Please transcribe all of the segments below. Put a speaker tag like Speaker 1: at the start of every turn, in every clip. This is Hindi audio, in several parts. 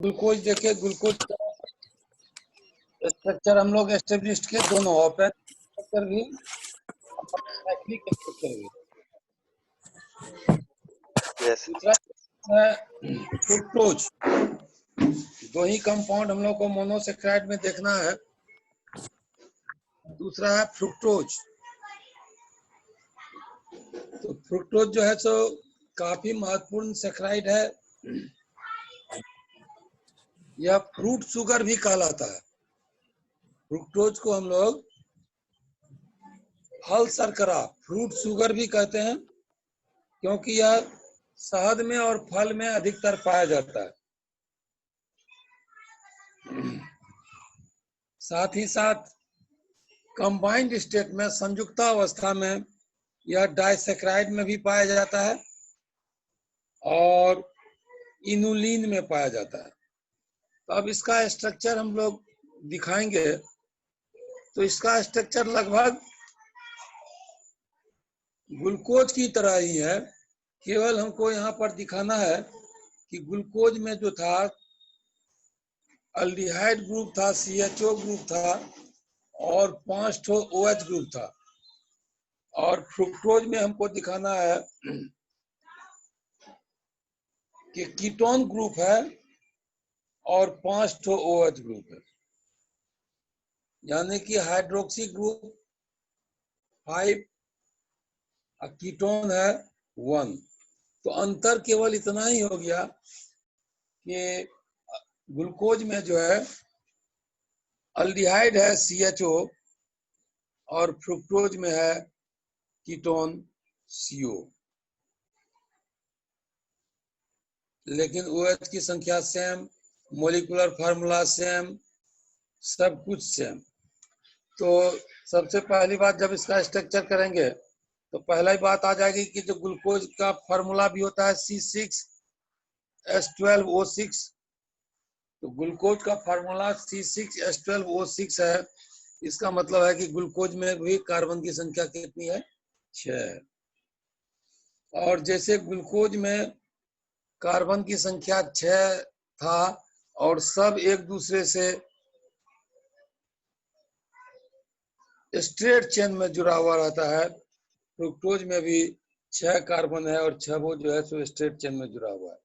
Speaker 1: ग्लूकोज देखे, ग्लूकोज स्ट्रक्चर हम लोग एस्टेब्लिश के दोनों ओपन स्ट्रक्चर भी साइक्लिक स्ट्रक्चर भी। दूसरा है फ्रुक्टोज। दो ही कंपाउंड हम लोग को मोनोसेक्राइड में देखना है। दूसरा है फ्रुक्टोज। तो फ्रुक्टोज जो है सो काफी महत्वपूर्ण सेक्राइड है। यह फ्रूट शुगर भी कहलाता है। फ्रुक्टोज को हम लोग फल शर्करा, फ्रूट शुगर भी कहते हैं, क्योंकि यह शहद में और फल में अधिकतर पाया जाता है। साथ ही साथ कंबाइंड स्टेट में, संयुक्ता अवस्था में, यह डाइसेक्राइड में भी पाया जाता है और इनुलिन में पाया जाता है। तो अब इसका स्ट्रक्चर हम लोग दिखाएंगे। तो इसका स्ट्रक्चर लगभग ग्लूकोज की तरह ही है, केवल हमको यहाँ पर दिखाना है कि ग्लूकोज में जो था अल्डिहाइड ग्रुप था, CHO ग्रुप था और 5 ठो OH ग्रुप था। और फ्रुक्टोज में हमको दिखाना है कि कीटोन ग्रुप है और 5 ठो OH ग्रुप है, यानी कि हाइड्रोक्सी ग्रुप 5 और कीटोन है 1। तो अंतर केवल इतना ही हो गया कि ग्लूकोज में जो है अल्डिहाइड है CHO और फ्रुक्टोज में है कीटोन CO, लेकिन OH की संख्या सेम, मोलिकुलर फार्मूला सेम, सब कुछ सेम। तो सबसे पहली बात, जब इसका स्ट्रक्चर करेंगे तो पहला ही बात आ जाएगी कि जो ग्लूकोज का फार्मूला भी होता है C6H12O6। तो ग्लूकोज का फार्मूला C6H12O6 है। इसका मतलब है कि ग्लूकोज में भी कार्बन की संख्या कितनी है? 6। और जैसे ग्लूकोज में कार्बन की संख्या 6 था और सब एक दूसरे से स्ट्रेट चेन में जुड़ा हुआ रहता है, फ्रुक्टोज में भी 6 कार्बन है और 6 वो जो है सो स्ट्रेट चेन में जुड़ा हुआ है।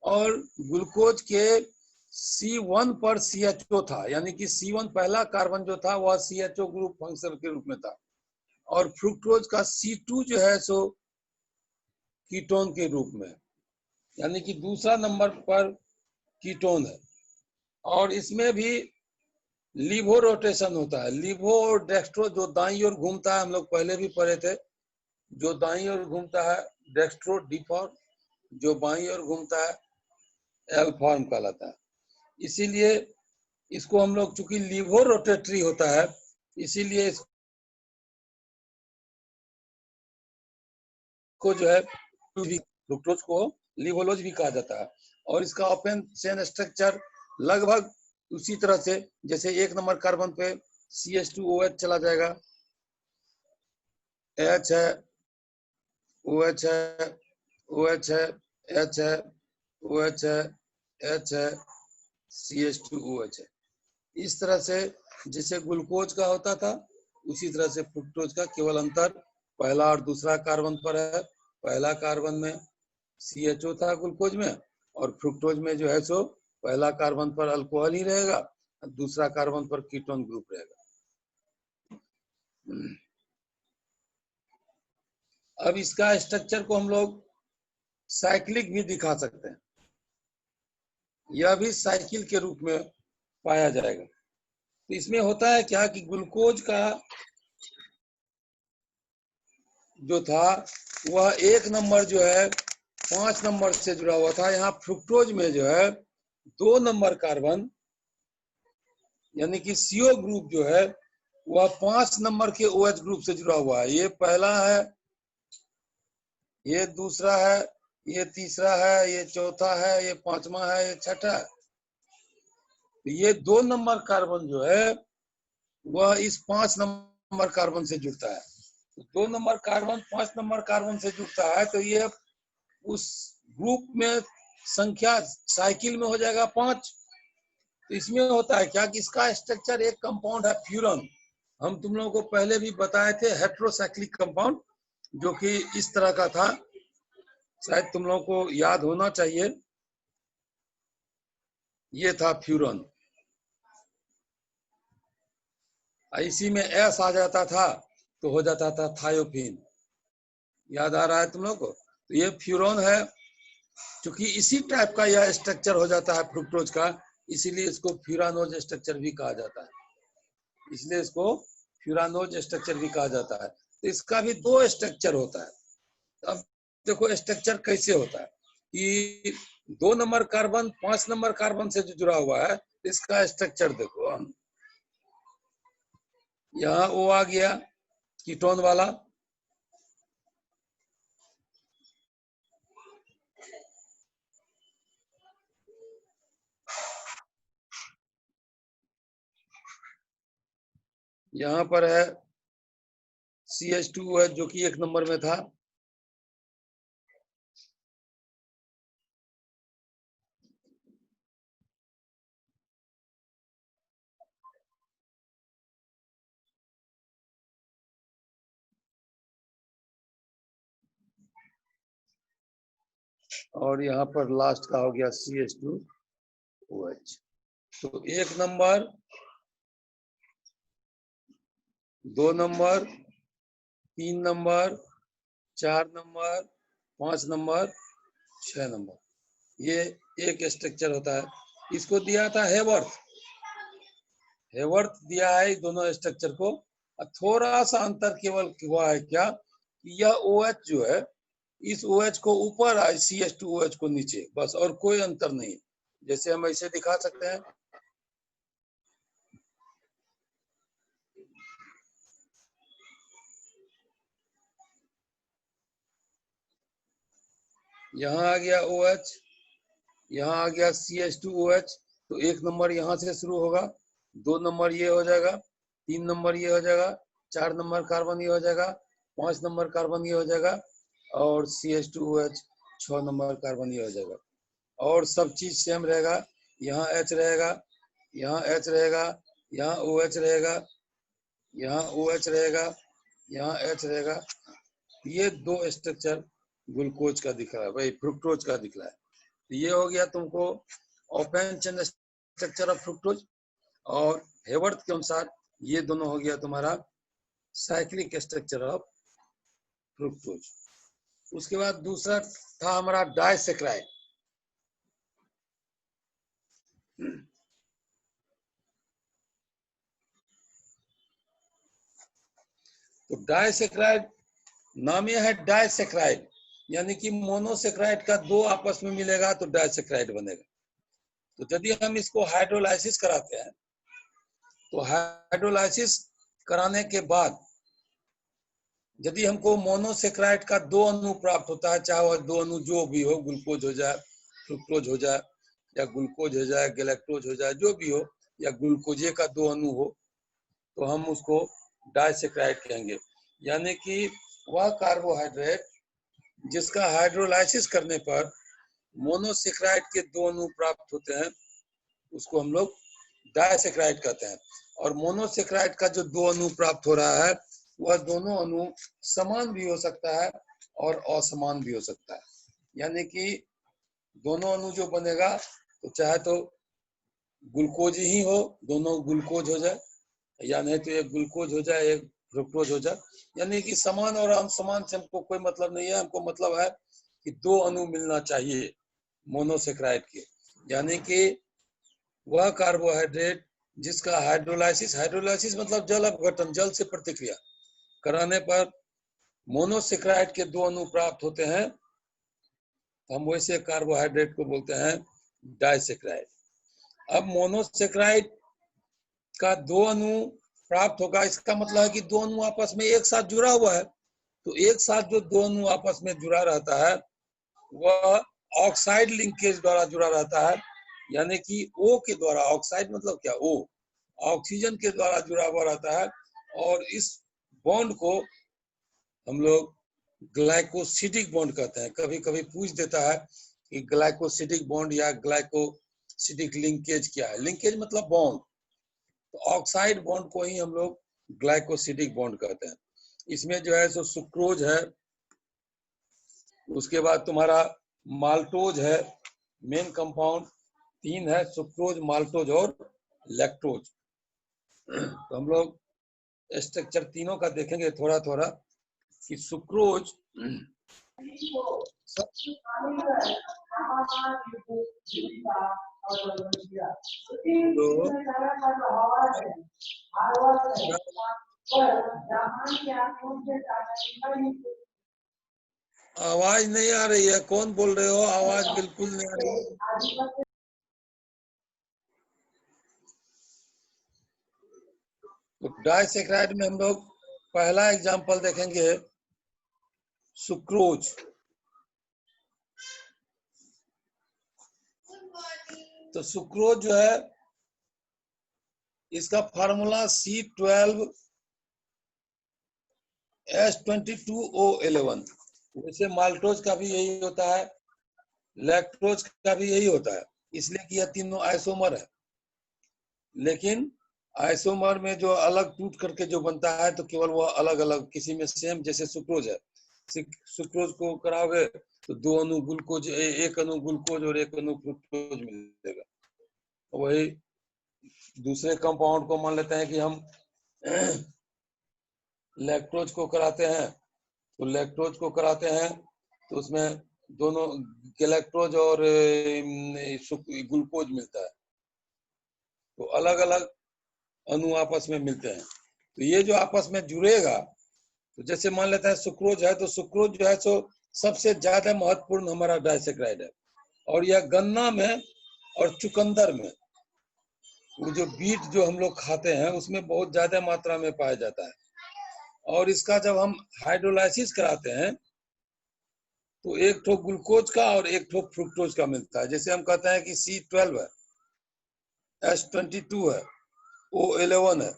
Speaker 1: और ग्लूकोज के C1 पर CHO था, यानी कि C1 पहला कार्बन जो था वह CHO ग्रुप फंक्शन के रूप में था। और फ्रुक्टोज का C2 जो है सो कीटोन के रूप में, यानी कि दूसरा नंबर पर कीटोन है। और इसमें भी लिवो रोटेशन होता है। लिवो और डेक्स्ट्रो जो दाईं ओर घूमता है, हम लोग पहले भी पढ़े थे, जो दाईं ओर घूमता है डेक्स्ट्रो डी फॉर्म, जो बाईं ओर घूमता है एल फॉर्म कहलाता है। इसीलिए इसको हम लोग, चूंकि लिवो रोटेटरी होता है, इसीलिए इसको जो है फ्रुक्टोज को लिवोलोज भी कहा जाता है। और इसका ओपन चेन स्ट्रक्चर लगभग उसी तरह से, जैसे 1 नंबर कार्बन पे CH2OH चला जाएगा, H है, OH है, OH है, H है, OH है, H है, CH2OH है। इस तरह से जैसे ग्लूकोज का होता था, उसी तरह से फ्रुक्टोज का, केवल अंतर पहला और दूसरा कार्बन पर है। पहला कार्बन में CHO था ग्लूकोज में, और फ्रुक्टोज में जो है सो पहला कार्बन पर अल्कोहल ही रहेगा, दूसरा कार्बन पर कीटोन ग्रुप रहेगा। अब इसका स्ट्रक्चर को हम लोग साइक्लिक भी दिखा सकते हैं। यह भी साइकिल के रूप में पाया जाएगा। तो इसमें होता है क्या कि ग्लूकोज का जो था वह 1 नंबर जो है 5 नंबर से जुड़ा हुआ था। यहाँ फ्रुक्टोज में जो है 2 नंबर कार्बन, यानी कि CO ग्रुप जो है वह 5 नंबर के OH ग्रुप से जुड़ा हुआ है। ये पहला है, ये दूसरा है, ये तीसरा है, ये चौथा है, ये 5वां है, ये छठा है। ये 2 नंबर कार्बन जो है वह इस 5 नंबर कार्बन से जुड़ता है। 2 नंबर कार्बन 5 नंबर कार्बन से जुड़ता है, तो ये उस ग्रुप में संख्या साइकिल में हो जाएगा 5। तो इसमें होता है क्या कि इसका स्ट्रक्चर एक कंपाउंड है फ्यूरन। हम तुम लोगों को पहले भी बताए थे हेट्रोसाइक्लिक कंपाउंड, जो कि इस तरह का था, शायद तुम लोगों को याद होना चाहिए। ये था फ्यूरन। इसी में एस आ जाता था तो हो जाता था थायोफिन। याद आ रहा है तुम लोग को? तो ये फ्यूरन है। क्योंकि इसी टाइप का यह स्ट्रक्चर हो जाता है फ्रुक्टोज का, इसीलिए इसको फ्यूरानोज स्ट्रक्चर भी कहा जाता है। इसलिए इसको फ्यूरानोज स्ट्रक्चर भी कहा जाता है। तो इसका भी 2 स्ट्रक्चर होता है। अब देखो स्ट्रक्चर कैसे होता है कि 2 नंबर कार्बन 5 नंबर कार्बन से जो जुड़ा हुआ है, इसका स्ट्रक्चर देखो। यहाँ ओ आ गया कीटोन वाला, यहाँ पर है CH2 है जो कि 1 नंबर में था। और यहाँ पर लास्ट का हो गया CH2OH। तो 1 number, 2 number, 3 number, 4 number, 5 number, 6 number, ये एक स्ट्रक्चर होता है। इसको दिया था हेवर्थ। हेवर्थ दिया है दोनों स्ट्रक्चर को। थोड़ा सा अंतर केवल हुआ है क्या कि यह OH जो है, इस OH को ऊपर है, CH2OH को नीचे, बस, और कोई अंतर नहीं। जैसे हम ऐसे दिखा सकते हैं, यहाँ आ गया OH, यहाँ आ गया CH2OH। तो 1 नंबर यहाँ से शुरू होगा, 2 नंबर ये हो जाएगा, 3 नंबर ये हो जाएगा, 4 नंबर कार्बन ये हो जाएगा, 5 नंबर कार्बन ये हो जाएगा, और CH2OH 6 नंबर कार्बन ये हो जाएगा। और सब चीज सेम रहेगा। यहाँ H रहेगा, यहाँ H रहेगा, यहाँ OH रहेगा, यहाँ OH रहेगा, यहाँ H रहेगा। ये 2 स्ट्रक्चर ग्लूकोज का दिख रहा है, भाई फ्रुक्टोज का दिख रहा है। तो ये हो गया तुमको open chain structure of fructose. और हेवर्थ के अनुसार ये दोनों हो गया तुम्हारा साइक्लिक स्ट्रक्चर ऑफ फ्रुक्टोज। उसके बाद दूसरा था हमारा डाइसेक्राइड। तो डाइसेक्राइड नाम यह है डाइसेक्राइड, यानी कि मोनोसेक्राइड का 2 आपस में मिलेगा तो डाइसेक्राइड बनेगा। तो यदि हम इसको हाइड्रोलाइसिस कराते हैं, तो हाइड्रोलाइसिस कराने के बाद यदि हमको मोनोसेक्राइड का 2 अणु प्राप्त होता है, चाहे वह 2 अणु जो भी हो, ग्लूकोज हो जाए, फ्रुक्टोज हो जाए, या ग्लूकोज हो जाए, गैलेक्टोज हो जाए, जो भी हो, या ग्लूकोजे का 2 अणु हो, तो हम उसको डाइसेक्राइड कहेंगे। यानी कि वह कार्बोहाइड्रेट जिसका हाइड्रोलाइसिस करने पर मोनोसेक्राइड के 2 अणु प्राप्त होते हैं, उसको हम लोग डाइसेक्राइड कहते हैं। और मोनोसेक्राइड का जो 2 अणु प्राप्त हो रहा है, वह दोनों अणु समान भी हो सकता है और असमान भी हो सकता है। यानी कि दोनों अणु जो बनेगा, तो चाहे तो ग्लूकोज ही हो, दोनों ग्लूकोज हो जाए, या नहीं तो एक ग्लूकोज हो जाए, एक फ्रुक्टोज हो जाए। यानी कि समान और असमान से हमको कोई मतलब नहीं है। हमको मतलब है कि 2 अणु मिलना चाहिए मोनोसेक्राइड के। यानी कि वह कार्बोहाइड्रेट जिसका हाइड्रोलाइसिस मतलब जल अपघटन, जल से प्रतिक्रिया कराने पर मोनोसेक्राइड के 2 अणु प्राप्त होते हैं, हम वैसे कार्बोहाइड्रेट को बोलते हैं डाइसेक्राइड। अब मोनोसेक्राइड का 2 अणु प्राप्त होगा, इसका मतलब है कि 2 अणु आपस में एक साथ जुड़ा हुआ है। तो एक साथ जो 2 अणु आपस में जुड़ा रहता है, वह ऑक्साइड लिंकेज द्वारा जुड़ा रहता है। यानी कि O के द्वारा, ऑक्साइड मतलब क्या, O, ऑक्सीजन के द्वारा जुड़ा हुआ रहता है। और इस बॉन्ड को हम लोग ग्लाइकोसिडिक बॉन्ड कहते हैं। कभी कभी पूछ देता है कि ग्लाइकोसिडिक बॉन्ड या ग्लाइकोसिडिक लिंकेज क्या है। लिंकेज मतलब बॉन्ड, तो ऑक्साइड बॉन्ड को ही हम लोग ग्लाइकोसिडिक बॉन्ड कहते हैं। इसमें जो है सो सुक्रोज है, उसके बाद तुम्हारा माल्टोज है, मेन कंपाउंड 3 है, सुक्रोज, माल्टोज और लैक्टोज। तो हम लोग स्ट्रक्चर तीनों का देखेंगे थोड़ा थोड़ा कि सुक्रोज आवाज नहीं आ रही है, कौन बोल रहे हो? आवाज बिल्कुल नहीं आ रही है। तो डाइसेक्राइड में हम लोग पहला एग्जांपल देखेंगे सुक्रोज। तो सुक्रोज जो है इसका फार्मूला C12H22O11। वैसे माल्टोज का भी यही होता है, लैक्टोज का भी यही होता है, इसलिए कि यह तीनों आइसोमर है। लेकिन आइसोमर में जो अलग टूट करके जो बनता है तो केवल वो अलग अलग, किसी में सेम, जैसे सुक्रोज है, सुक्रोज को कराओगे तो 2 अणु ग्लूकोज, एक अणु ग्लूकोज और एक अणु फ्रुक्टोज मिलेगा। वही दूसरे कंपाउंड को मान लेते हैं कि हम लैक्टोज को कराते हैं, तो लैक्टोज को कराते हैं तो उसमें दोनों गैलेक्टोज और ग्लूकोज मिलता है, तो अलग अलग अणु आपस में मिलते हैं। तो ये जो आपस में जुड़ेगा, तो जैसे मान लेते हैं सुक्रोज है, तो सुक्रोज जो है सो सबसे ज्यादा महत्वपूर्ण हमारा डाइसेक्राइड है। और यह गन्ना में और चुकंदर में, वो जो बीट जो हम लोग खाते हैं उसमें बहुत ज्यादा मात्रा में पाया जाता है। और इसका जब हम हाइड्रोलाइसिस कराते हैं तो एक ठो ग्लूकोज का और एक ठो फ्रुक्टोज का मिलता है। जैसे हम कहते हैं कि C12 है, H22 है, O11 है,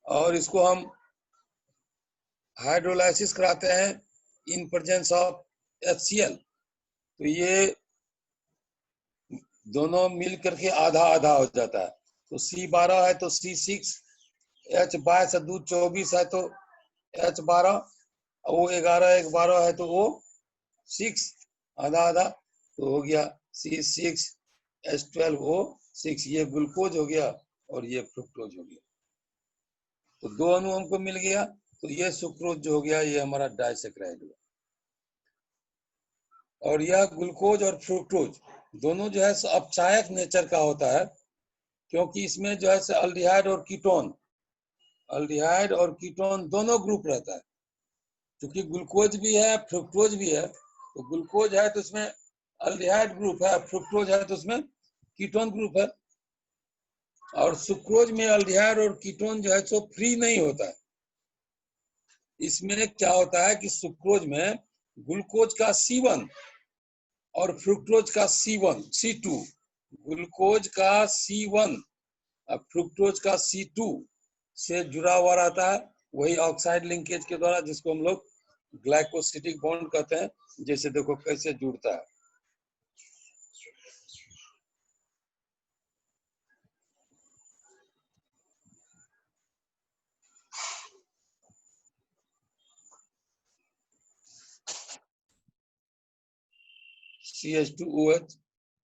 Speaker 1: और इसको हम हाइड्रोलाइसिस कराते हैं इन प्रेजेंस ऑफ HCl, तो ये दोनों मिल करके आधा आधा हो जाता है। तो C12 है तो C6, H22 है, दूध 24 है तो H12, O11 12 है तो O6, आधा आधा, तो हो गया C6H12O6। ये ग्लूकोज हो गया और ये फ्रुक्टोज हो गया, तो 2 अणु हमको मिल गया। तो ये सुक्रोज जो हो गया ये हमारा डाइसेक्राइड हुआ। और यह ग्लूकोज और फ्रुक्टोज दोनों जो है अपचायक नेचर का होता है, क्योंकि इसमें जो है अल्डिहाइड और कीटोन, अल्डिहाइड और कीटोन दोनों ग्रुप रहता है। क्योंकि ग्लूकोज भी है, फ्रुक्टोज भी है, तो ग्लूकोज है तो उसमें अल्डिहाइड ग्रुप है, फ्रुक्टोज है तो उसमें कीटोन ग्रुप है। और सुक्रोज में अल्डिहाइड और कीटोन जो है सो फ्री नहीं होता है। इसमें क्या होता है कि सुक्रोज में ग्लूकोज का C1 और फ्रुक्टोज का C2, ग्लूकोज का C1 और फ्रुक्टोज का C2 से जुड़ा हुआ रहता है, वही ऑक्साइड लिंकेज के द्वारा, जिसको हम लोग ग्लाइकोसिडिक बॉन्ड कहते हैं। जैसे देखो कैसे जुड़ता है, CH2OH,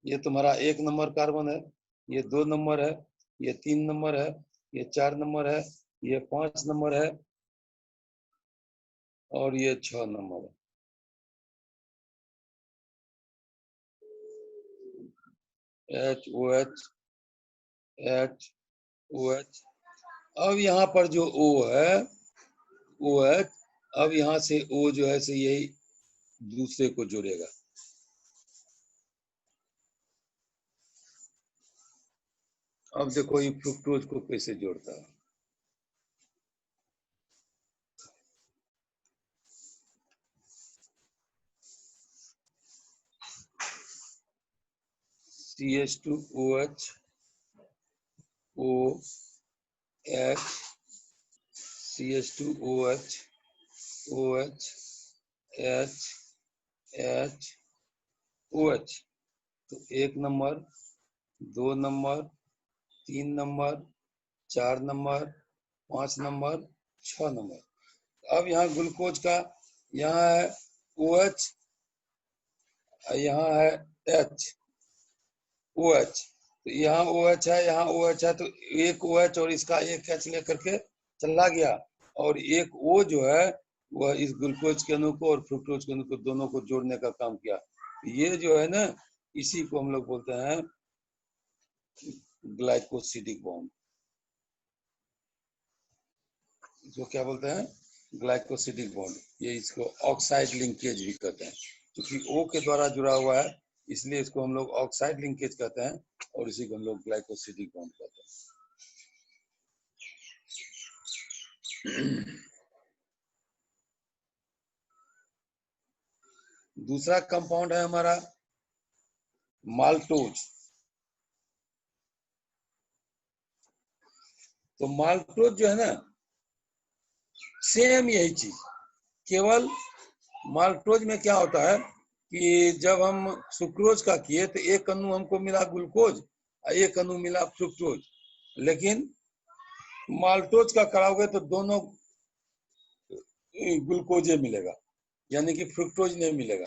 Speaker 1: ये तुम्हारा 1 नंबर कार्बन है, ये 2 नंबर है, ये 3 नंबर है, ये 4 नंबर है, ये 5 नंबर है और ये 6 नंबर है। HOH, HOH। अब यहाँ पर जो O है, OH, अब यहाँ से O जो है से यही दूसरे को जोड़ेगा। अब देखो ये फ्रुक्टोज को कैसे जोड़ता है। CH2OH, OH, CH2OH, OH, H, H, OH, तो 1 number, 2 number, 3 number, 4 number, 5 number, 6 number. अब यहाँ ग्लूकोज का, यहाँ है OH, यहाँ है H, OH, तो यहाँ OH है, यहाँ OH है, तो एक OH और इसका एक H लेकर के चला गया, और एक O जो है वह इस ग्लूकोज के अणु को और फ्रुक्टोज के अणु को दोनों को जोड़ने का काम किया। ये जो है ना, इसी को हम लोग बोलते हैं ग्लाइकोसिडिक बॉन्ड। इसको क्या बोलते हैं? Glycosidic bond. ये इसको ऑक्साइड लिंकेज भी कहते हैं, क्योंकि O के द्वारा जुड़ा हुआ है, इसलिए इसको हम लोग ऑक्साइड लिंकेज कहते हैं, और इसी को हम लोग ग्लाइकोसिडिक बॉन्ड कहते हैं। दूसरा कंपाउंड है हमारा माल्टोज। तो माल्टोज जो है ना, सेम यही चीज, केवल माल्टोज में क्या होता है कि जब हम सुक्रोज का किए तो एक अणु हमको मिला ग्लूकोज और एक अणु मिला फ्रुक्टोज, लेकिन माल्टोज का कराओगे तो दोनों ग्लूकोज मिलेगा, यानी कि फ्रुक्टोज नहीं मिलेगा।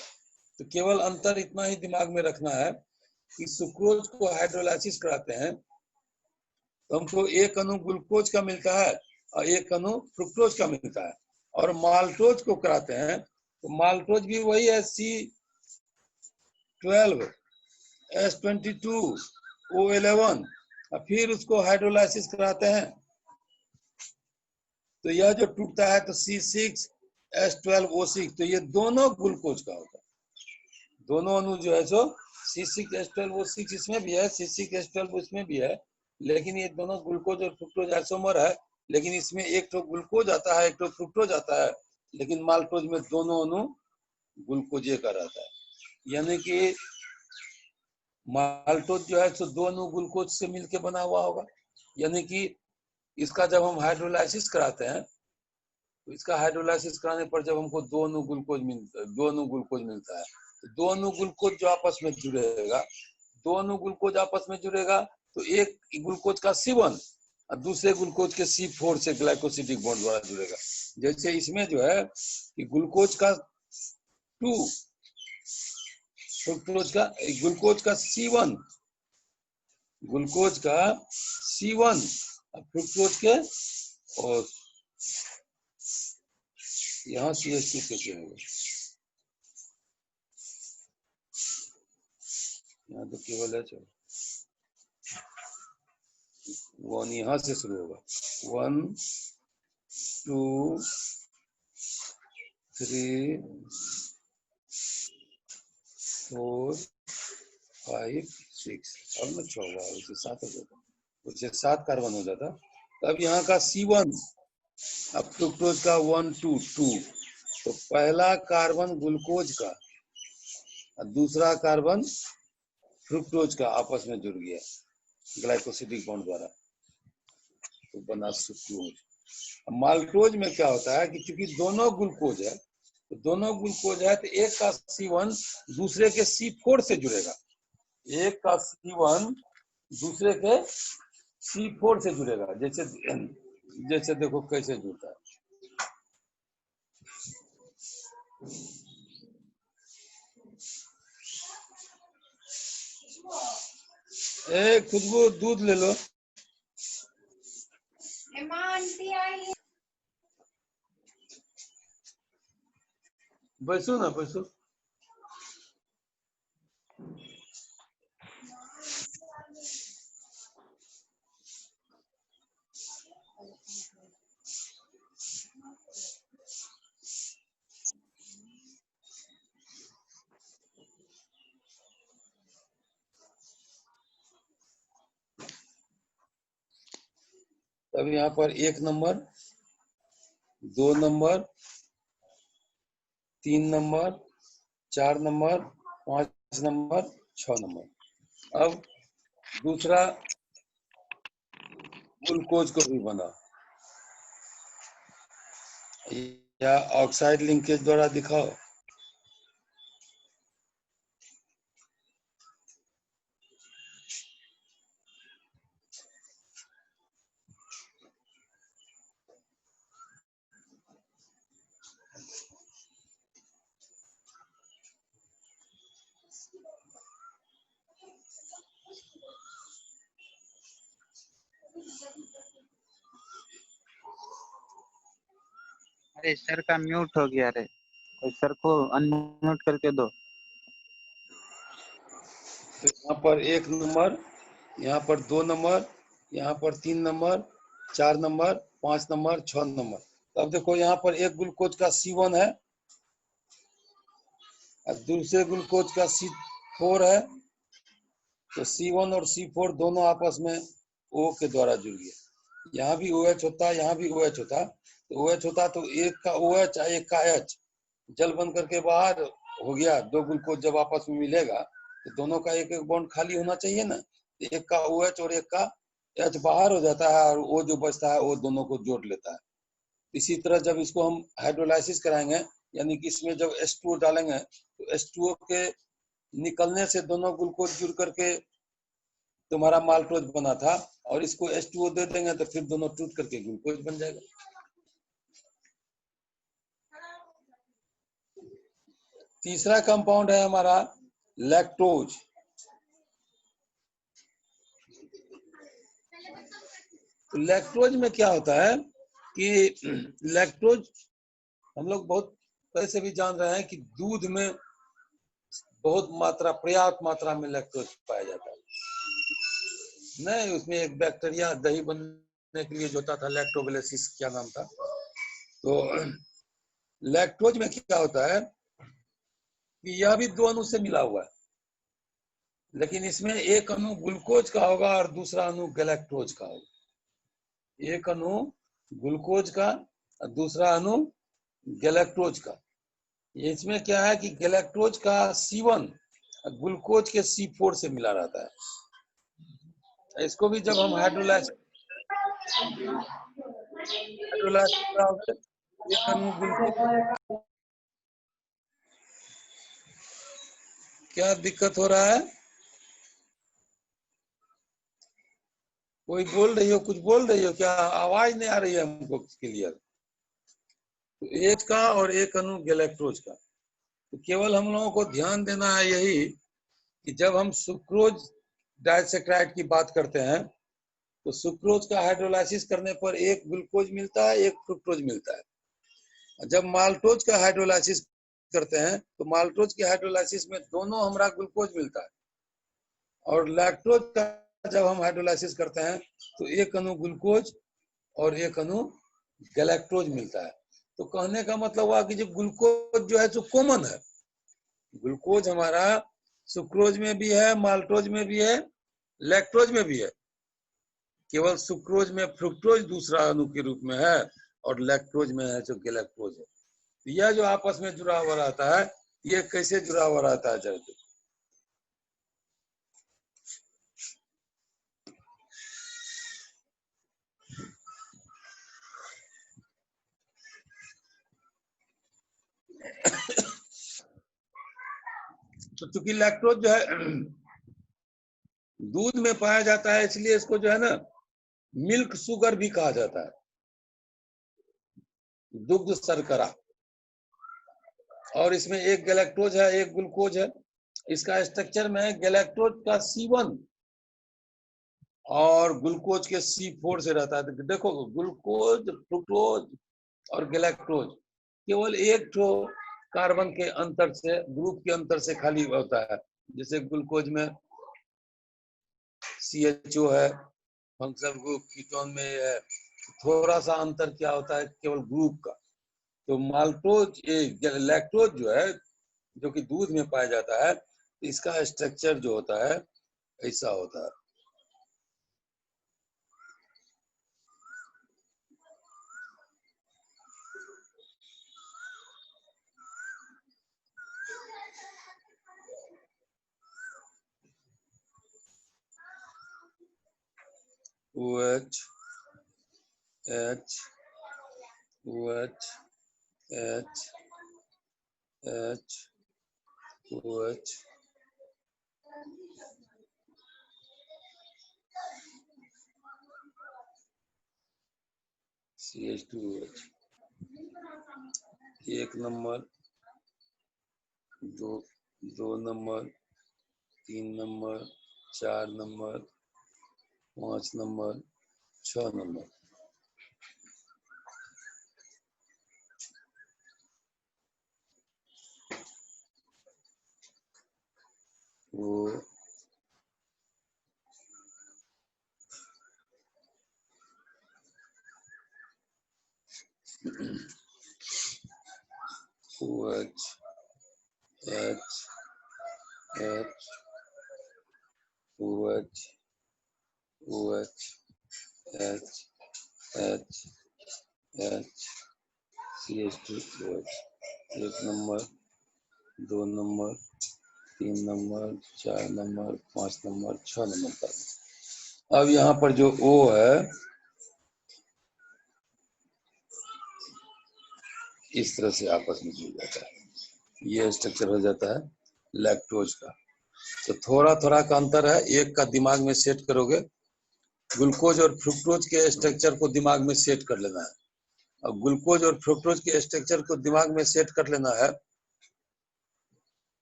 Speaker 1: तो केवल अंतर इतना ही दिमाग में रखना है कि सुक्रोज को हाइड्रोलाइसिस कराते हैं तो हमको एक अणु ग्लूकोज का मिलता है और एक अणु फ्रुक्टोज का मिलता है, और माल्टोज को कराते हैं तो माल्टोज भी वही है, C12 S22 O11, और फिर उसको हाइड्रोलाइसिस कराते हैं तो यह जो टूटता है तो C6 S12 O6, तो ये दोनों ग्लूकोज का होता है। दोनों अणु जो है सो C6 S12 O6 इसमें भी है, C6 S12 इसमें भी है, लेकिन ये दोनों ग्लूकोज और फ्रुक्टोज आइसोमर है, लेकिन इसमें एक तो ग्लूकोज आता है, एक तो फ्रुक्टोज आता है, लेकिन माल्टोज में दोनों अणु ग्लूकोजे का रहता है। यानी कि माल्टोज जो है सो दो अणु ग्लूकोज से मिलके बना हुआ होगा, यानी कि इसका जब हम हाइड्रोलाइसिस कराते हैं तो इसका हाइड्रोलाइसिस कराने पर जब हमको दो अणु ग्लूकोज मिलता है, तो दो अणु ग्लूकोज जो आपस में जुड़ेगा, दो अणु ग्लूकोज आपस में जुड़ेगा तो एक ग्लूकोज का C1 और दूसरे ग्लूकोज के C4 से ग्लाइकोसिडिक बॉन्ड द्वारा जुड़ेगा। जैसे इसमें जो है कि ग्लूकोज का 2, फ्रुक्टोज का ग्लूकोज का C1, ग्लूकोज का C1 और फ्रुक्टोज के, और यहाँ CH2 कैसे होगा, यहाँ तो केवल है, चलो 1 यहाँ से शुरू होगा, 1 2 3 4 5 6, अब ना 6 होगा, उसे 7 हो जाता, उसे 7 कार्बन हो जाता। तब यहाँ का C1 अब फ्रुक्टोज का 1 2 2, तो पहला कार्बन ग्लूकोज का और दूसरा कार्बन फ्रुक्टोज का आपस में जुड़ गया ग्लाइकोसिडिक बॉन्ड द्वारा, तो बना सुक्रोज। माल्टोज में क्या होता है कि चूंकि दोनों ग्लूकोज है, तो दोनों ग्लूकोज है तो एक का C1 दूसरे के C4 से जुड़ेगा, एक का C1 दूसरे के C4 से जुड़ेगा। जैसे जैसे देखो कैसे जुड़ता है, ए खुशबू दूध ले लो, बैसो ना बैसो। तब यहाँ पर 1 number, 2 number, 3 number, 4 number, 5 number, 6 number. अब दूसरा ग्लूकोज को भी बना, या ऑक्साइड लिंकेज द्वारा दिखाओ।
Speaker 2: अरे सर का म्यूट हो गया रे, तो सर को अनम्यूट करके दो।
Speaker 1: तो यहाँ पर 1 नंबर, यहाँ पर 2 नंबर, यहाँ पर 3 नंबर, 4 नंबर, 5 नंबर, 6 नंबर। तो अब देखो यहाँ पर एक ग्लूकोज का C1 है और दूसरे ग्लूकोज का C4 है। तो C1 और C4 दोनों आपस में O के द्वारा जुड़ गए। यहाँ भी OH होता है, यहाँ भी OH होता। तो OH होता तो एक का OH एक का H जल बन करके बाहर हो गया। दो ग्लूकोज जब आपस में मिलेगा तो दोनों का एक एक बॉन्ड खाली होना चाहिए ना। एक का OH और एक का H बाहर हो जाता है और O जो बचता है वो दोनों को जोड़ लेता है। इसी तरह जब इसको हम हाइड्रोलाइसिस कराएंगे, यानी कि इसमें जब H2O डालेंगे तो H2O के निकलने से दोनों ग्लूकोज जुड़ करके तुम्हारा माल्टोज बना था, और इसको H2O दे देंगे तो फिर दोनों टूट करके ग्लूकोज बन जाएगा। तीसरा कंपाउंड है हमारा लैक्टोज। तो लैक्टोज में क्या होता है कि लैक्टोज हम लोग बहुत पहले से भी जान रहे हैं कि दूध में बहुत मात्रा, पर्याप्त मात्रा में लैक्टोज पाया जाता है। नहीं, उसमें एक बैक्टीरिया दही बनने के लिए जो होता था, लैक्टोबैसिलस क्या नाम था। तो लैक्टोज में क्या होता है कि यह भी दो अणु से मिला हुआ है, लेकिन इसमें एक अणु ग्लूकोज का होगा और दूसरा अणु गैलेक्टोज का होगा। एक अणु ग्लूकोज का और दूसरा अणु गैलेक्टोज का। इसमें क्या है कि गैलेक्टोज का C1 ग्लूकोज के C4 से मिला रहता है। इसको भी जब हम हाइड्रोलाइज कराओगे, एक अणु ग्लूकोज। क्या दिक्कत हो रहा है? कोई बोल रही हो, कुछ बोल रही हो क्या? आवाज नहीं आ रही है हमको क्लियर। तो एक का और एक अणु गैलेक्टोज का। तो केवल हम लोगों को ध्यान देना है यही कि जब हम सुक्रोज डाइसैकेराइड की बात करते हैं तो सुक्रोज का हाइड्रोलाइसिस करने पर एक ग्लूकोज मिलता है, एक फ्रुक्टोज मिलता है। जब माल्टोज का हाइड्रोलाइसिस करते हैं तो माल्टोज के हाइड्रोलाइसिस में दोनों हमारा ग्लूकोज मिलता है, और लैक्टोज का जब हम हाइड्रोलाइसिस करते हैं तो एक अणु ग्लूकोज और एक अणु गैलेक्टोज मिलता है। तो कहने का मतलब हुआ कि जो ग्लूकोज जो है जो कॉमन है, ग्लूकोज हमारा सुक्रोज में भी है, माल्टोज में भी है, लैक्टोज में भी है। केवल सुक्रोज में फ्रुक्टोज दूसरा अणु के रूप में है और लैक्टोज में है जो गैलेक्टोज है। तो यह जो आपस में जुड़ा हुआ रहता है, ये कैसे जुड़ा हुआ रहता है जल्दी? तो चूंकि लैक्टोज जो है दूध में पाया जाता है, इसलिए इसको जो है ना मिल्क शुगर भी कहा जाता है, दुग्ध शर्करा। और इसमें एक गैलेक्टोज है, एक ग्लूकोज है। इसका स्ट्रक्चर में गैलेक्टोज का C1 और ग्लूकोज के C4 से रहता है। देखो, ग्लूकोज, फ्रुक्टोज और गैलेक्टोज केवल एक तो कार्बन के अंतर से, ग्रुप के अंतर से खाली होता है। जैसे ग्लूकोज में CHO है, फंक्शनल ग्रुप, कीटोन में है, थोड़ा सा अंतर क्या होता है केवल ग्रुप का। तो माल्टोज, लैक्टोज जो है जो कि दूध में पाया जाता है, इसका स्ट्रक्चर जो होता है ऐसा होता है। OH, H, OH, H, H, OH, CH2OH। 1 number, 2 number, 3 number, 4 number, 5 number, 6 number. वो OH H H OH OH H H H CH2OH। 1 number, 2 number, 3 number, 4 number, 5 number, 6 number तक। अब यहाँ पर जो O है इस तरह से आपस में जुड़ जाता है, ये स्ट्रक्चर हो जाता है लैक्टोज का। तो थोड़ा थोड़ा का अंतर है, एक का दिमाग में सेट करोगे, ग्लूकोज और फ्रुक्टोज के स्ट्रक्चर को दिमाग में सेट कर लेना है। और ग्लूकोज और फ्रुक्टोज के स्ट्रक्चर को दिमाग में सेट कर लेना है,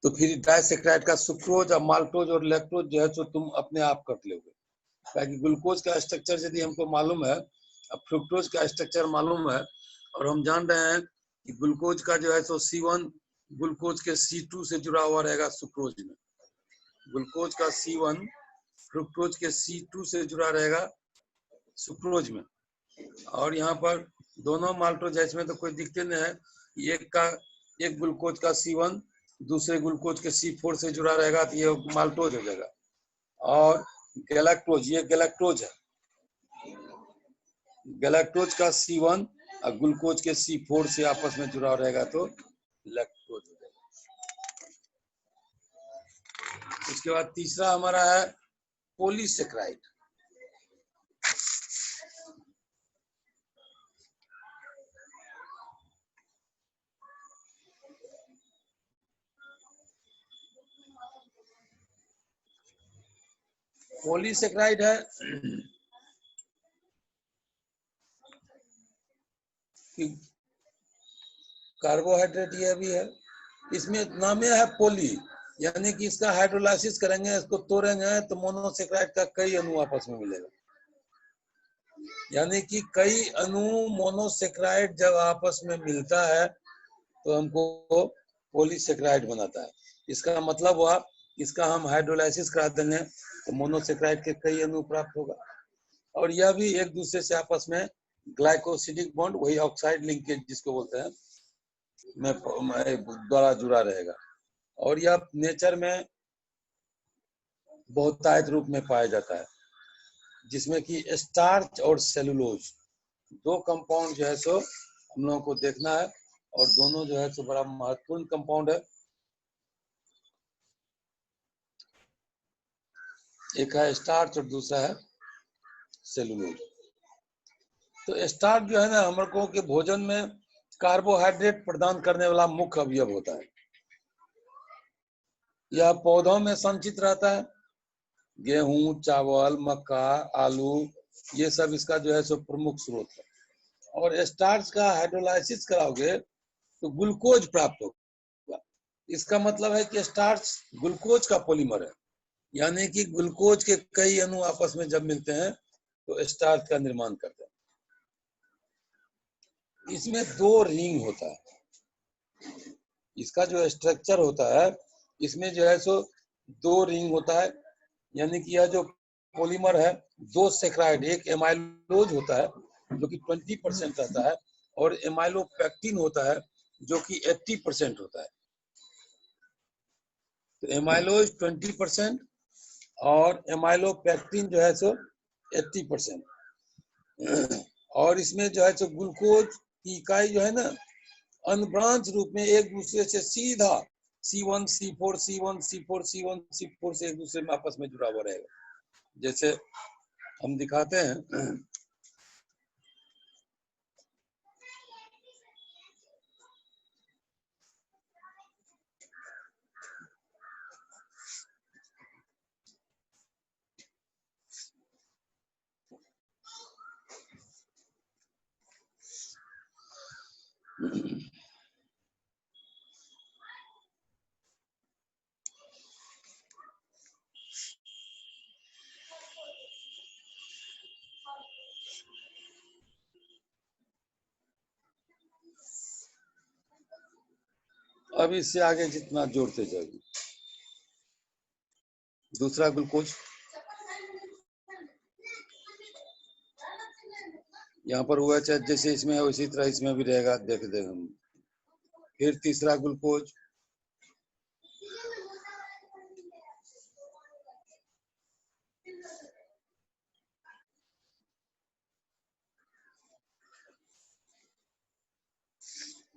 Speaker 1: तो फिर डाइसेक्राइड का सुक्रोज और माल्टोज और लैक्टोज जो है तो तुम अपने आप कर लोगे। ताकि ग्लूकोज का स्ट्रक्चर यदि हमको मालूम है, अब फ्रुक्टोज का स्ट्रक्चर मालूम है, और हम जान रहे हैं कि ग्लूकोज का जो है तो C1 ग्लूकोज के C2 से जुड़ा हुआ रहेगा सुक्रोज में, ग्लूकोज का C1 फ्रुक्टोज के C2 से जुड़ा रहेगा सुक्रोज में। और यहाँ पर दोनों माल्टोज इसमें तो कोई दिक्कत नहीं है, एक ग्लूकोज का C1 दूसरे ग्लूकोज के C4 से जुड़ा रहेगा तो ये माल्टोज हो जाएगा। और गैलेक्टोज, ये गैलेक्टोज है, गैलेक्टोज का C1 और ग्लूकोज के C4 से आपस में जुड़ा रहेगा तो लैक्टोज हो जाएगा। उसके बाद तीसरा हमारा है पॉलीसेक्राइड। पॉलीसेक्राइड है कि कार्बोहाइड्रेट ये भी है, इसमें नाम है पॉली, यानी कि इसका हाइड्रोलाइसिस करेंगे, इसको तोड़ेंगे तो मोनोसेक्राइड का कई अणु आपस में मिलेगा। यानी कि कई अणु मोनोसेक्राइड जब आपस में मिलता है तो हमको पॉलीसेक्राइड बनाता है। इसका मतलब हुआ इसका हम हाइड्रोलाइसिस करा देंगे तो मोनोसेक्राइड के कई अणु प्राप्त होगा। और यह भी एक दूसरे से आपस में ग्लाइकोसिडिक बॉन्ड, वही ऑक्साइड लिंकेज जिसको बोलते हैं, में द्वारा जुड़ा रहेगा। और यह नेचर में बहुतायत रूप में पाया जाता है, जिसमें कि स्टार्च और सेलुलोज दो कंपाउंड जो है सो हम लोगों को देखना है, और दोनों जो है सो बड़ा महत्वपूर्ण कंपाउंड है। एक है स्टार्च और दूसरा है सेलुलोज। तो स्टार्च जो है ना हमारे के भोजन में कार्बोहाइड्रेट प्रदान करने वाला मुख्य अवयव होता है। यह पौधों में संचित रहता है, गेहूं, चावल, मक्का, आलू, ये सब इसका जो है सो प्रमुख स्रोत है। और स्टार्च का हाइड्रोलाइसिस कराओगे तो ग्लूकोज प्राप्त होगा। इसका मतलब है कि स्टार्च ग्लूकोज का पॉलीमर है, यानी कि ग्लूकोज के कई अणु आपस में जब मिलते हैं तो स्टार्च का निर्माण करते हैं। इसमें 2 रिंग होता है, इसका जो स्ट्रक्चर होता है इसमें जो है सो 2 रिंग होता है, यानी कि यह जो पॉलीमर है 2 सेक्राइड, एक एमाइलोज होता है जो कि 20% रहता है, और एमाइलोपेक्टिन होता है जो कि 80% होता है। तो एमाइलोज 20% और एमाइलोपेक्टिन जो है सो 80%। और इसमें जो है सो ग्लूकोज की इकाई जो है ना अनब्रांच रूप में एक दूसरे से सीधा C1 C4 C1 C4 C1 C4 से एक दूसरे में आपस में जुड़ा हुआ रहेगा। जैसे हम दिखाते हैं, अब इससे आगे जितना जोड़ते जाएगी। दूसरा ग्लूकोज यहाँ पर हुआ, चाहे जैसे इसमें है उसी तरह इसमें भी रहेगा, देख देंगे हम। फिर तीसरा ग्लूकोज,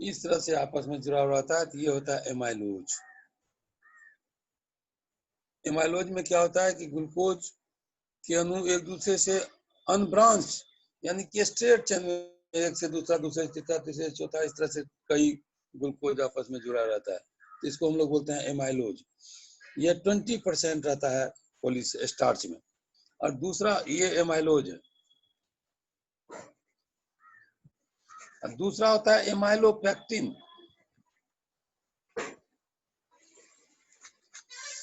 Speaker 1: इस तरह से आपस में जुड़ा हुआ रहता है। तो ये होता है एमाइलोज। एमाइलोज में क्या होता है कि ग्लूकोज के अणु एक दूसरे से अनब्रांच, यानी कि स्ट्रेट चेन में, एक से दूसरा, दूसरे से तीसरा, तीसरे से चौथा, इस तरह से कई ग्लूकोज आपस में जुड़ा रहता है। तो इसको हम लोग बोलते हैं एमाइलोज। ये 20% रहता है पॉलिस स्टार्च में। और दूसरा ये एमाइलोज है। और दूसरा होता है एमाइलोपेक्टिन।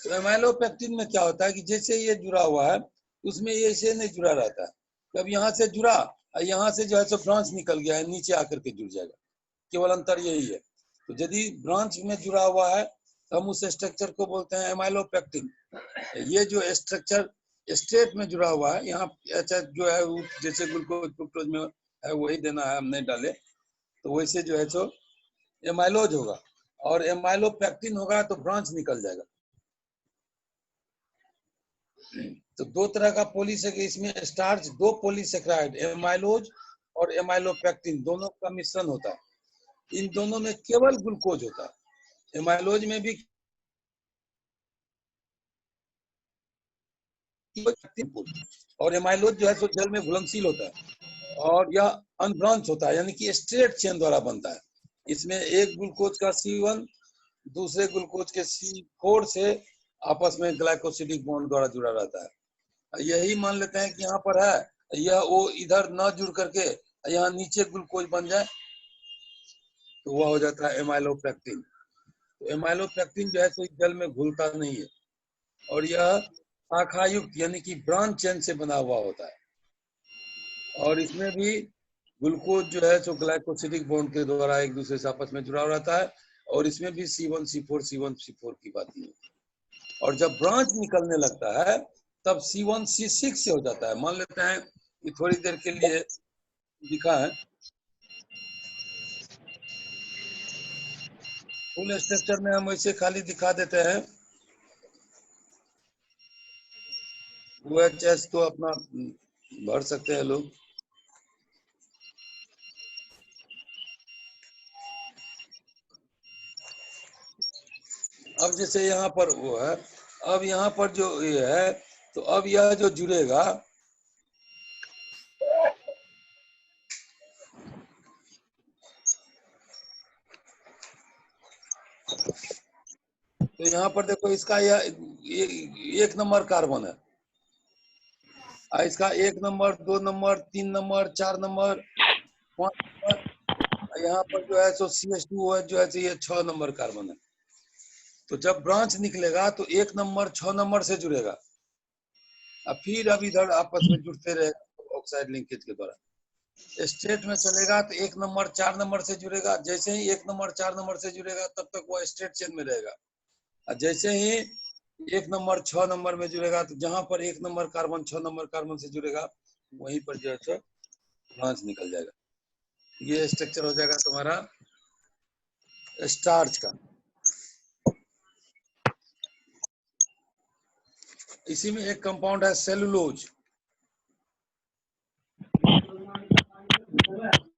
Speaker 1: तो एमाइलोपेक्टिन में क्या होता है कि जैसे ये जुड़ा हुआ है, उसमें ये ऐसे नहीं जुड़ा रहता है। कब यहाँ से जुड़ा और यहाँ से जो है सो ब्रांच निकल गया है, नीचे आकर के जुड़ जाएगा। केवल अंतर यही है। तो यदि ब्रांच में जुड़ा हुआ है तो हम उस स्ट्रक्चर को बोलते हैं एमाइलोपेक्टिन। ये जो स्ट्रक्चर स्ट्रेट में जुड़ा हुआ है, यहाँ अच्छा जो है जैसे ग्लूकोज फ्रुक्टोज में है वही देना है, हम नहीं डाले, तो वैसे जो है सो एमाइलोज होगा। और एमाइलोपेक्टिन होगा तो ब्रांच निकल जाएगा। तो दो तरह का पॉलीसेकेराइड इसमें, स्टार्च दो पॉलीसेकेराइड एमाइलोज और एमाइलोपेक्टिन दोनों का मिश्रण होता है। इन दोनों में केवल ग्लूकोज होता है। एमाइलोज में भी और एमाइलोज जो है सो जल में घुलनशील होता है और यह अनब्रांच होता है, यानी कि स्ट्रेट चेन द्वारा बनता है। इसमें एक ग्लूकोज का C1 दूसरे ग्लूकोज के C4 से आपस में ग्लाइकोसिडिक बॉन्ड द्वारा जुड़ा रहता है। यही मान लेते हैं कि यहाँ पर है, यह वो इधर न जुड़ करके यहाँ नीचे ग्लूकोज बन जाए तो वह हो जाता है एमाइलोपेक्टिन। तो एमाइलोपेक्टिन जो है तो जल में घुलता नहीं है और यह शाखायुक्त यानी कि ब्रांच चेन से बना हुआ होता है। और इसमें भी ग्लूकोज जो है तो ग्लाइकोसिडिक बॉन्ड के द्वारा एक दूसरे से आपस में जुड़ा रहता है। और इसमें भी C1 C4 की बात है। और जब ब्रांच निकलने लगता है तब C1 C6 से हो जाता है। मान लेते हैं कि थोड़ी देर के लिए दिखा है, फुल स्ट्रक्चर में हम वैसे खाली दिखा देते हैं। OHS तो अपना भर सकते हैं लोग। अब जैसे यहाँ पर वो है, अब यहाँ पर जो ये है, तो अब यह जो जुड़ेगा तो यहाँ पर देखो इसका यह एक नंबर कार्बन है। इसका 1 number 2 number 3 number 4 number 5 number, यहाँ पर जो है सो CH2 जो है ये 6 नंबर कार्बन है। तो जब ब्रांच निकलेगा तो 1 नंबर 6 नंबर से जुड़ेगा और फिर अब इधर आपस में जुड़ते रहेगा ऑक्साइड लिंकेज के द्वारा। स्ट्रेट में चलेगा तो 1 नंबर 4 नंबर से जुड़ेगा। जैसे ही 1 नंबर 4 नंबर से जुड़ेगा तब तक वो स्ट्रेट चेन में रहेगा। और जैसे ही 1 नंबर 6 नंबर में जुड़ेगा तो जहां पर 1 नंबर कार्बन 6 नंबर कार्बन से जुड़ेगा वहीं पर जो है ब्रांच निकल जाएगा। ये स्ट्रक्चर हो जाएगा तुम्हारा स्टार्च का। इसी में एक कंपाउंड है सेलुलोज।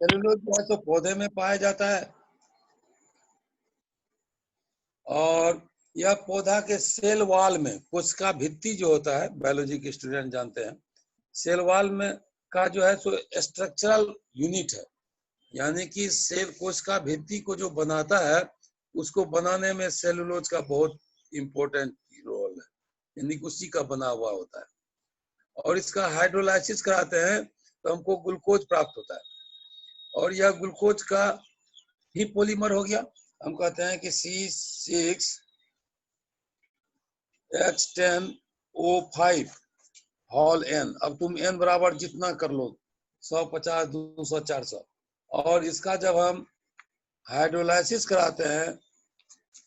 Speaker 1: सेलुलोज जो है तो पौधे में पाया जाता है और यह पौधा के सेल वॉल में, कोशिका भित्ति जो होता है, बायोलॉजी के स्टूडेंट जानते हैं, सेल वॉल में का जो है सो स्ट्रक्चरल यूनिट है। यानी कि सेल कोशिका भित्ति को जो बनाता है उसको बनाने में सेलुलोज का बहुत इंपॉर्टेंट रोल है, यानी कि उसी का बना हुआ होता है। और इसका हाइड्रोलाइसिस कराते हैं तो हमको ग्लूकोज प्राप्त होता है और यह ग्लूकोज का ही पॉलीमर हो गया। हम कहते हैं कि C6H10O5 होल N। अब तुम N बराबर जितना कर लो, 150 200 400, और इसका जब हम हाइड्रोलाइसिस कराते हैं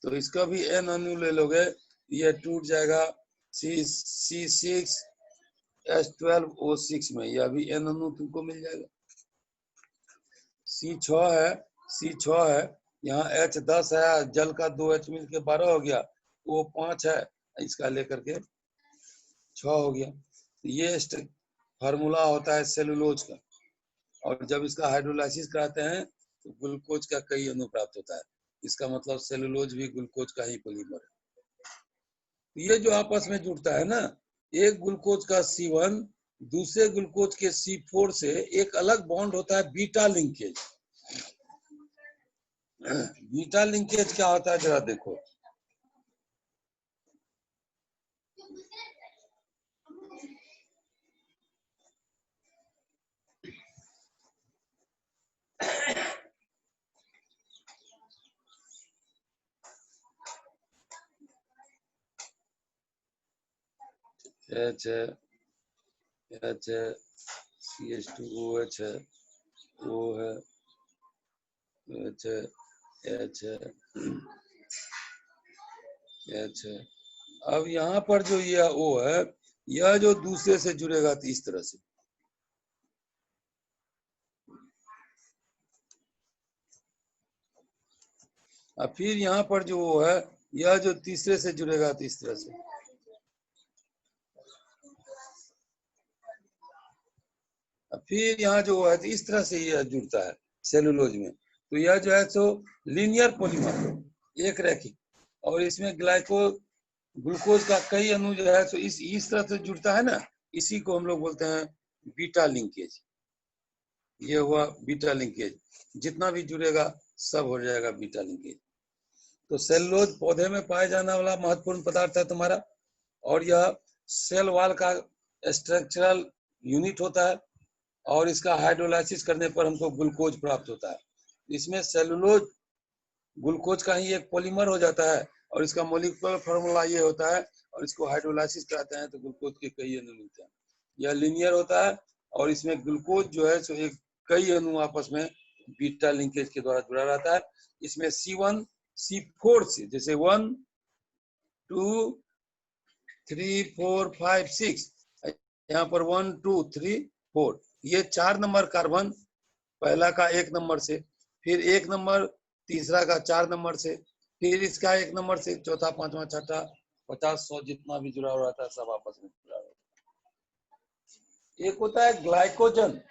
Speaker 1: तो इसका भी n अणु ले लोगे, ये टूट जाएगा C6H12O6 में, यह भी n अणु तुमको मिल जाएगा। C6 है, C6 है, यहाँ H10 है, जल का 2H मिल के 12 हो गया, O5 है, इसका लेकर के 6 हो गया। ये फार्मूला होता है सेलुलोज का, और जब इसका हाइड्रोलाइसिस कराते हैं तो ग्लूकोज का कई अणु प्राप्त होता है। इसका मतलब सेलुलोज भी ग्लूकोज का ही पॉलीमर है। ये जो आपस में जुड़ता है ना, एक ग्लूकोज का C1 दूसरे ग्लूकोज के C4 से एक अलग बॉन्ड होता है बीटा लिंकेज। बीटा लिंकेज क्या होता है जरा देखो। H है, H है, CH2OH है, O है, H है, H है, H है। अब यहाँ पर जो यह O है, यह जो दूसरे से जुड़ेगा तो इस तरह से, और फिर यहाँ पर जो O है, यह जो तीसरे से जुड़ेगा तो इस तरह से। फिर यहाँ जो है तो इस तरह से यह जुड़ता है सेलुलोज में। तो यह जो है सो लीनियर पॉलीमर, एक रैखिक, और इसमें ग्लूकोज का कई अणु जो है सो इस तरह से जुड़ता है ना, इसी को हम लोग बोलते हैं बीटा लिंकेज। ये हुआ बीटा लिंकेज, जितना भी जुड़ेगा सब हो जाएगा बीटा लिंकेज। तो सेलुलोज पौधे में पाए जाने वाला महत्वपूर्ण पदार्थ है तुम्हारा, और यह सेल वॉल का स्ट्रक्चरल यूनिट होता है, और इसका हाइड्रोलाइसिस करने पर हमको ग्लूकोज प्राप्त होता है। इसमें सेलुलोज ग्लूकोज का ही एक पॉलीमर हो जाता है, और इसका मॉलिक्यूलर फार्मूला ये होता है, और इसको हाइड्रोलाइसिस कराते हैं तो ग्लूकोज के कई अणु मिलते हैं। यह लीनियर होता है, और इसमें ग्लूकोज जो है सो एक कई अणु आपस में बीटा लिंकेज के द्वारा जुड़ा रहता है। इसमें C1 C4 से, जैसे 1 2 3 4 5 6, यहाँ पर 1 2 3 4, ये 4 नंबर कार्बन, पहला का 1 नंबर से, फिर 1 नंबर, तीसरा का 4 नंबर से, फिर इसका 1 नंबर से, चौथा, पांचवा, छठा, 50 100 जितना भी जुड़ा हुआ रहता है सब आपस में जुड़ा रहता है। एक होता है ग्लाइकोजन,